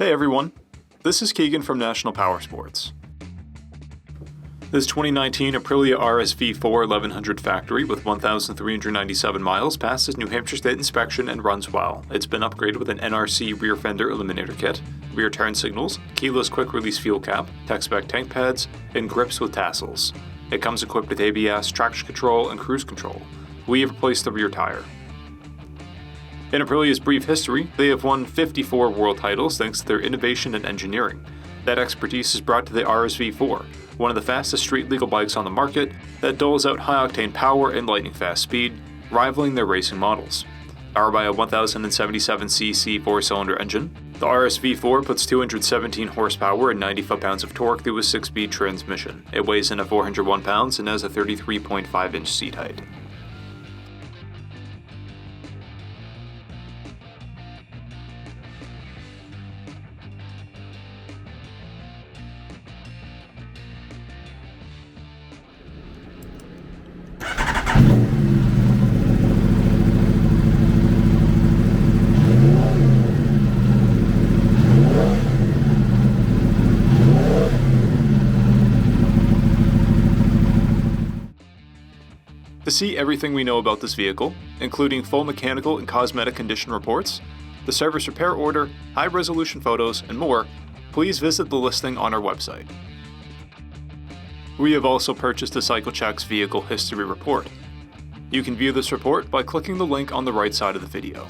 Hey everyone, this is Keegan from National Powersports. This 2019 Aprilia RSV4 1100 factory with 1,397 miles passes New Hampshire State inspection and runs well. It's been upgraded with an NRC rear fender eliminator kit, rear turn signals, keyless quick release fuel cap, tech-spec tank pads, and grips with tassels. It comes equipped with ABS, traction control, and cruise control. We have replaced the rear tire. In Aprilia's brief history, they have won 54 world titles thanks to their innovation and engineering. That expertise is brought to the RSV4, one of the fastest street-legal bikes on the market that doles out high-octane power and lightning-fast speed, rivaling their racing models. Powered by a 1077cc four-cylinder engine, the RSV4 puts 217 horsepower and 90 foot-pounds of torque through a 6-speed transmission. It weighs in at 401 pounds and has a 33.5-inch seat height. To see everything we know about this vehicle, including full mechanical and cosmetic condition reports, the service repair order, high-resolution photos, and more, please visit the listing on our website. We have also purchased a CycleCheck's Vehicle History Report. You can view this report by clicking the link on the right side of the video.